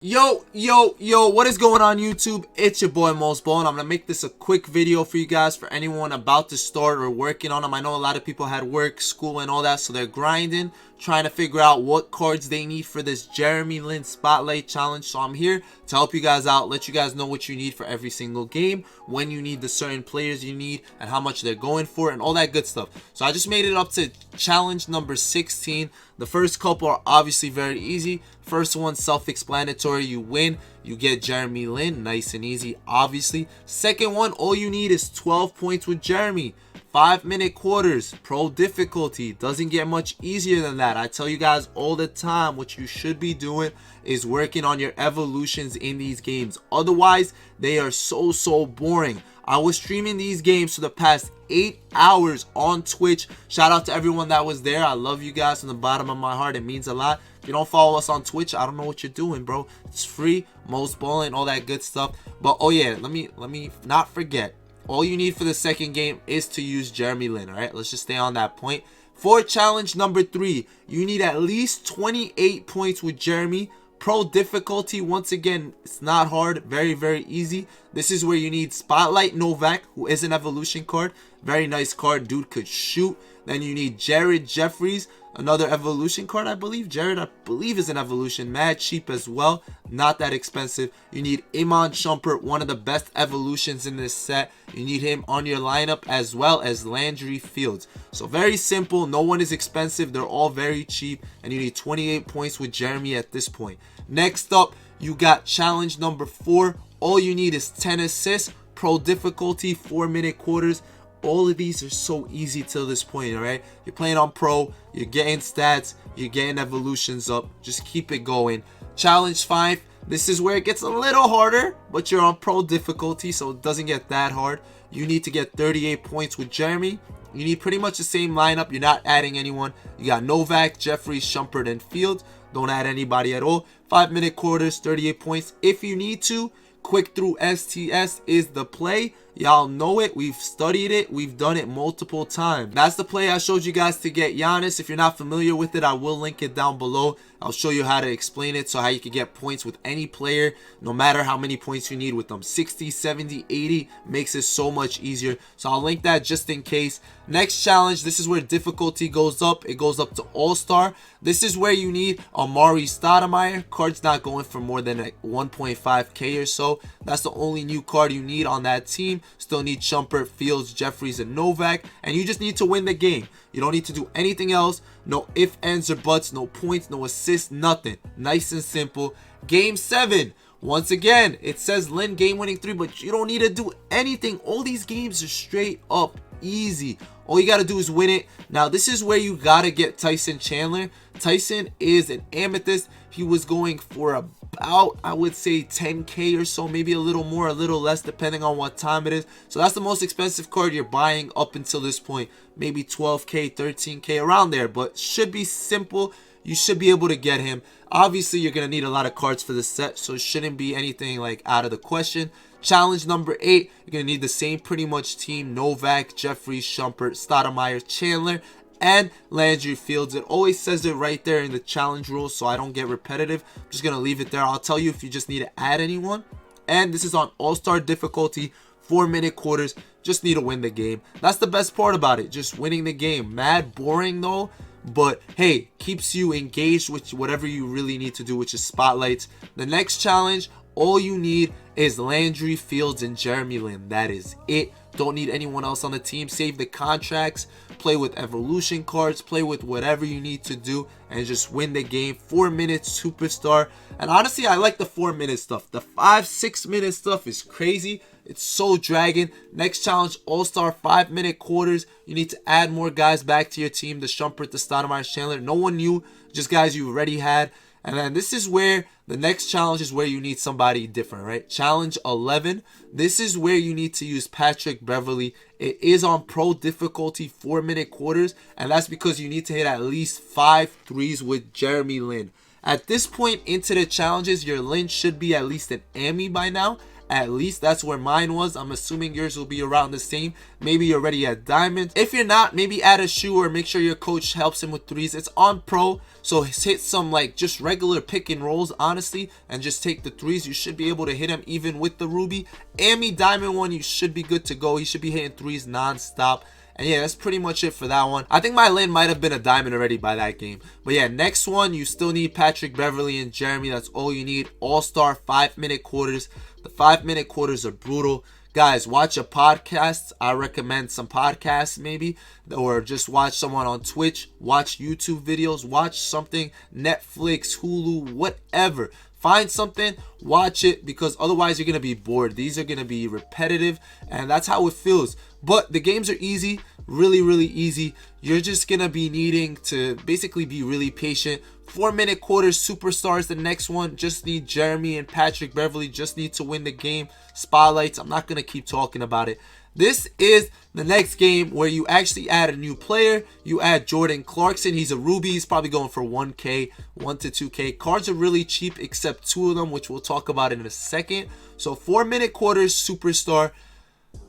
Yo, what is going on YouTube? It's your boy Mosballin. I'm gonna make this a quick video for you guys, for anyone about to start or working on them. I know a lot of people had work, school, and all that, so they're grinding, trying to figure out what cards they need for this Jeremy Lin Spotlight Challenge. So I'm here to help you guys out, let you guys know what you need for every single game, when you need the certain players you need, and how much they're going for, and all that good stuff. So I just made it up to challenge number 16. The first couple are obviously very easy. First one, self-explanatory. You win, you get Jeremy Lin, nice and easy, obviously. Second one, all you need is 12 points with Jeremy. 5-minute quarters, pro difficulty. Doesn't get much easier than that. I tell you guys all the time, what you should be doing is working on your evolutions in these games. Otherwise, they are so boring. I was streaming these games for the past 8 hours on Twitch. Shout out to everyone that was there. I love you guys from the bottom of my heart. It means a lot. If you don't follow us on Twitch, I don't know what you're doing, bro. It's free, Mosballin, all that good stuff. But oh yeah, let me not forget. All you need for the second game is to use Jeremy Lin. All right, let's just stay on that point. For challenge number 3, you need at least 28 points with Jeremy. Pro difficulty, once again, it's not hard, very easy. This is where you need Spotlight Novak, who is an evolution card. Very nice card, dude could shoot. Then you need Jared Jeffries, another evolution card, I believe. Jared, I believe, is an evolution, mad cheap as well, not that expensive. You need Iman Shumpert, one of the best evolutions in this set. You need him on your lineup, as well as Landry Fields. So very simple, no one is expensive, they're all very cheap, and you need 28 points with Jeremy at this point. Next up, you got challenge number 4. All you need is 10 assists, pro difficulty, 4-minute quarters. All of these are so easy till this point. All right, you're playing on pro, you're getting stats, you're getting evolutions up, just keep it going. Challenge 5, this is where it gets a little harder, but you're on pro difficulty, so it doesn't get that hard. You need to get 38 points with Jeremy. You need pretty much the same lineup. You're not adding anyone. You got Novak, Jeffries, Shumpert, and Fields. Don't add anybody at all. 5-minute quarters, 38 points if you need to. Quick through STS is the play. Y'all know it. We've studied it. We've done it multiple times. That's the play I showed you guys to get Giannis. If you're not familiar with it, I will link it down below. I'll show you how to explain it, so how you can get points with any player, no matter how many points you need with them. 60, 70, 80 makes it so much easier. So I'll link that just in case. Next challenge, this is where difficulty goes up. It goes up to All-Star. This is where you need Amari Stoudemire. Card's not going for more than like 1.5k or so. That's the only new card you need on that team. Still need Shumpert, Fields, Jeffries, and Novak. And you just need to win the game. You don't need to do anything else. No ifs, ands, or buts. No points, no assists, nothing. Nice and simple. Game 7. Once again, it says Lin game winning 3, but you don't need to do anything. All these games are straight up easy. All you got to do is win it. Now, this is where you got to get Tyson Chandler. Tyson is an amethyst. He was going for about, I would say, 10k or so, maybe a little more, a little less, depending on what time it is. So that's the most expensive card you're buying up until this point. Maybe 12k, 13k, around there, but should be simple. You should be able to get him. Obviously, you're going to need a lot of cards for the set, so it shouldn't be anything like out of the question. Challenge number 8, you're going to need the same pretty much team. Novak, Jeffries, Shumpert, Stoudemire, Chandler, and Landry Fields. It always says it right there in the challenge rules, so I don't get repetitive. I'm just going to leave it there. I'll tell you if you just need to add anyone. And this is on All-Star difficulty, 4-minute quarters. Just need to win the game. That's the best part about it, just winning the game. Mad boring though, but hey, keeps you engaged with whatever you really need to do, which is spotlights. The next challenge, all you need is Landry Fields and Jeremy Lin. That is it. Don't need anyone else on the team. Save the contracts, play with evolution cards, play with whatever you need to do, and just win the game. 4 minutes superstar. And honestly, I like the 4-minute stuff. The 5-6 minute stuff is crazy. It's so dragging. Next challenge, All-Star 5-minute quarters. You need to add more guys back to your team. The Shumpert, the Stoudemire, Chandler. No one new, just guys you already had. And then this is where the next challenge is where you need somebody different, right? Challenge 11. This is where you need to use Patrick Beverley. It is on pro difficulty, 4-minute quarters. And that's because you need to hit at least 5 threes with Jeremy Lin. At this point into the challenges, your Lin should be at least an Emmy by now. at least. That's where mine was. I'm assuming yours will be around the same. Maybe you're already at diamond. If you're not, maybe add a shoe or make sure your coach helps him with threes. It's on pro, so hit some like just regular pick and rolls, honestly, and just take the threes. You should be able to hit him even with the ruby. Amy diamond one, you should be good to go. He should be hitting threes non-stop. And yeah, that's pretty much it for that one. I think my Lin might have been a diamond already by that game. But yeah, next one, you still need Patrick, Beverley, and Jeremy. That's all you need. All-star 5-minute quarters. The 5-minute quarters are brutal. Guys, watch a podcast. I recommend some podcasts maybe. Or just watch someone on Twitch. Watch YouTube videos. Watch something. Netflix, Hulu, whatever. Find something, watch it, because otherwise you're going to be bored. These are going to be repetitive, and that's how it feels. But the games are easy, really, really easy. You're just going to be needing to basically be really patient. 4-minute quarters, superstars, the next one. Just need Jeremy and Patrick, Beverley. Just need to win the game. Spotlights, I'm not going to keep talking about it. This is the next game where you actually add a new player. You add Jordan Clarkson. He's a Ruby. He's probably going for 1K, 1 to 2K. Cards are really cheap except 2 of them, which we'll talk about in a second. So 4-minute quarters, superstar.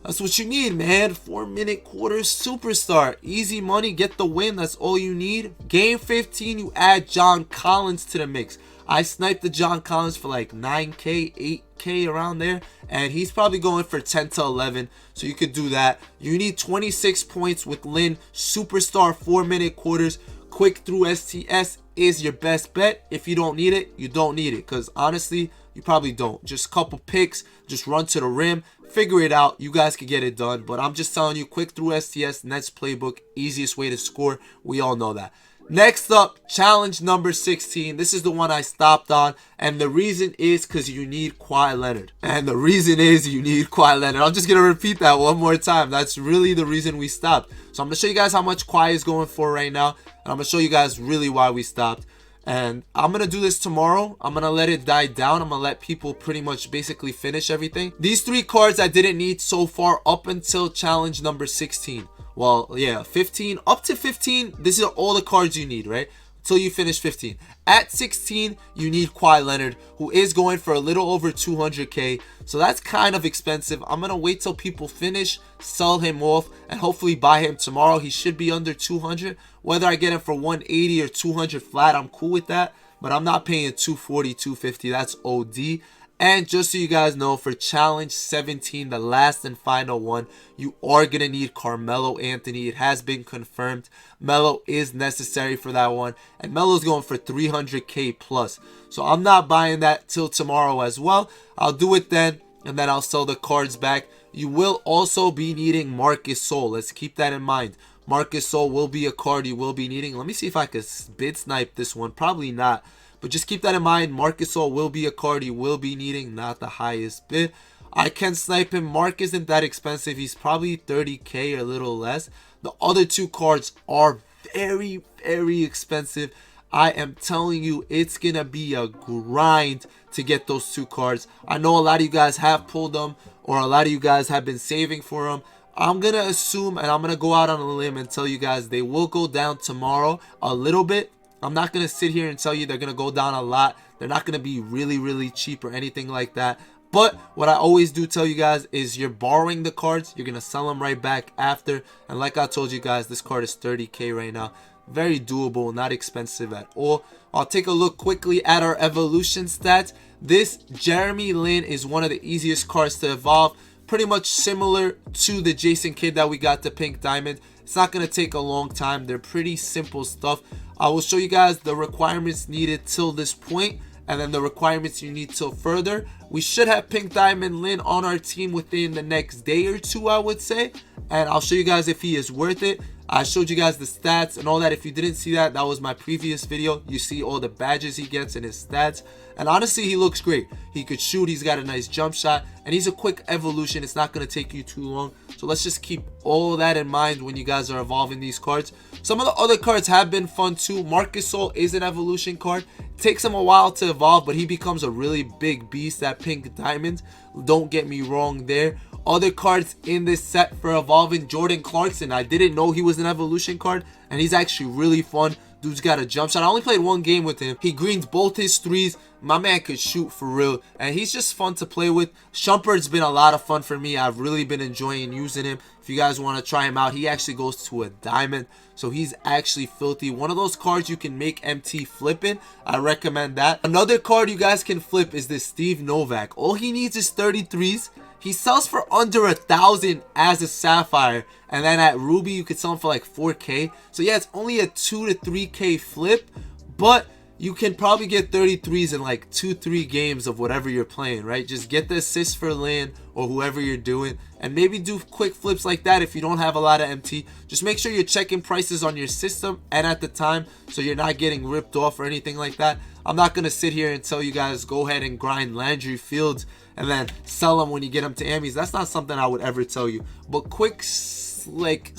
That's what you need, man. 4-minute quarters, superstar. Easy money, get the win. That's all you need. Game 15, you add John Collins to the mix. I sniped the John Collins for like 9K, 8K around there, and he's probably going for 10 to 11, so you could do that. You need 26 points with Lin. Superstar 4-minute quarters. Quick through STS is your best bet. If you don't need it, you don't need it, because honestly, you probably don't. Just a couple picks, just run to the rim, figure it out. You guys can get it done, but I'm just telling you, quick through STS, Nets playbook, easiest way to score. We all know that. Next up, challenge number 16. This is the one I stopped on, and the reason is because you need Kawhi Leonard. And the reason is you need Kawhi Leonard. I'm just going to repeat that one more time. That's really the reason we stopped. So I'm going to show you guys how much Kawhi is going for right now, and I'm going to show you guys really why we stopped. And I'm going to do this tomorrow. I'm going to let it die down. I'm going to let people pretty much basically finish everything. These 3 cards I didn't need so far up until challenge number 16. Well, yeah, 15 up to 15. This are all the cards you need, right? Until you finish 15. At 16, you need Kawhi Leonard, who is going for a little over 200K. So that's kind of expensive. I'm going to wait till people finish, sell him off, and hopefully buy him tomorrow. He should be under 200. Whether I get him for 180 or 200 flat, I'm cool with that. But I'm not paying 240, 250. That's OD. And just so you guys know, for challenge 17, the last and final one, you are going to need Carmelo Anthony. It has been confirmed. Melo is necessary for that one. And Melo's going for 300K plus. So I'm not buying that till tomorrow as well. I'll do it then, and then I'll sell the cards back. You will also be needing Marcus Sol. Let's keep that in mind. Marcus Sol will be a card you will be needing. Let me see if I can bid snipe this one. Probably not. But just keep that in mind. Marcus Sol will be a card you will be needing, not the highest bid. I can snipe him. Mark isn't that expensive. He's probably 30K or a little less. The other 2 cards are very, very expensive. I am telling you, it's going to be a grind to get those 2 cards. I know a lot of you guys have pulled them, or a lot of you guys have been saving for them. I'm going to assume, and I'm going to go out on a limb and tell you guys they will go down tomorrow a little bit. I'm not going to sit here and tell you they're going to go down a lot. They're not going to be really, really cheap or anything like that. But what I always do tell you guys is you're borrowing the cards. You're going to sell them right back after. And like I told you guys, this card is 30K right now. Very doable, not expensive at all. I'll take a look quickly at our evolution stats. This Jeremy Lin is one of the easiest cards to evolve. Pretty much similar to the Jason Kidd that we got to Pink Diamond. It's not going to take a long time. They're pretty simple stuff. I will show you guys the requirements needed till this point, and then the requirements you need till further. We should have Pink Diamond Lin on our team within the next day or 2, I would say. And I'll show you guys if he is worth it. I showed you guys the stats and all that. If you didn't see that, that was my previous video. You see all the badges he gets and his stats. And honestly, he looks great. He could shoot. He's got a nice jump shot. And he's a quick evolution. It's not going to take you too long. So let's just keep all that in mind when you guys are evolving these cards. Some of the other cards have been fun too. Marcus Sol is an evolution card. It takes him a while to evolve, but he becomes a really big beast at Pink Diamond. Don't get me wrong there. Other cards in this set for evolving, Jordan Clarkson. I didn't know he was an evolution card, and he's actually really fun. Dude's got a jump shot. I only played one game with him. He greens both his threes. My man could shoot for real, and he's just fun to play with. Shumpert's been a lot of fun for me. I've really been enjoying using him. If you guys want to try him out, he actually goes to a diamond, so he's actually filthy. One of those cards you can make MT flipping. I recommend that. Another card you guys can flip is this Steve Novak. All he needs is 33s. He sells for under 1,000 as a Sapphire, and then at Ruby you could sell him for like 4K. So yeah, it's only a 2 to 3K flip, but you can probably get 33s in like 2-3 games of whatever you're playing, right? Just get the assist for Lin or whoever you're doing, and maybe do quick flips like that if you don't have a lot of MT. Just make sure you're checking prices on your system and at the time, so you're not getting ripped off or anything like that. I'm not going to sit here and tell you guys go ahead and grind Landry Fields and then sell them when you get them to Amis. That's not something I would ever tell you. But quick, slick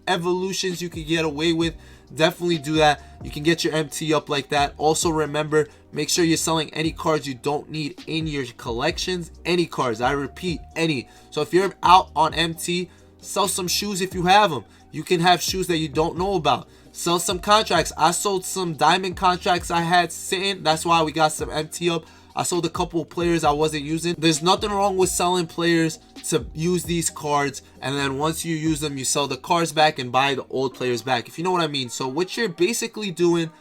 evolutions you can get away with, definitely do that. You can get your MT up like that. Also remember, make sure you're selling any cards you don't need in your collections. Any cards, I repeat, any. So if you're out on MT, sell some shoes if you have them. You can have shoes that you don't know about. Sell some contracts. I sold some diamond contracts I had sitting. That's why we got some MT up. I sold a couple of players I wasn't using. There's nothing wrong with selling players to use these cards, and then once you use them, you sell the cards back and buy the old players back, if you know what I mean. So what you're basically doing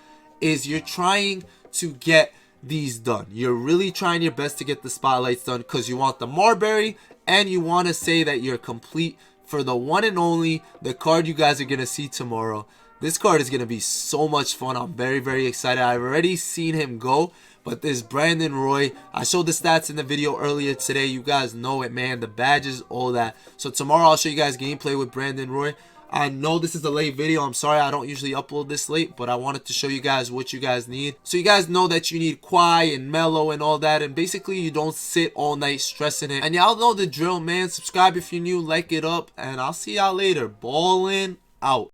is you're trying to get these done. You're really trying your best to get the spotlights done because you want the Marbury, and you want to say that you're complete for the one and only, the card you guys are going to see tomorrow. This card is going to be so much fun. I'm very excited. I've already seen him go. But this Brandon Roy, I showed the stats in the video earlier today. You guys know it, man. The badges, all that. So tomorrow I'll show you guys gameplay with Brandon Roy. I know this is a late video. I'm sorry I don't usually upload this late, but I wanted to show you guys what you guys need. So you guys know that you need Kwai and Mellow and all that. And basically you don't sit all night stressing it. And y'all know the drill, man. Subscribe if you're new. Like it up. And I'll see y'all later. Ballin' out.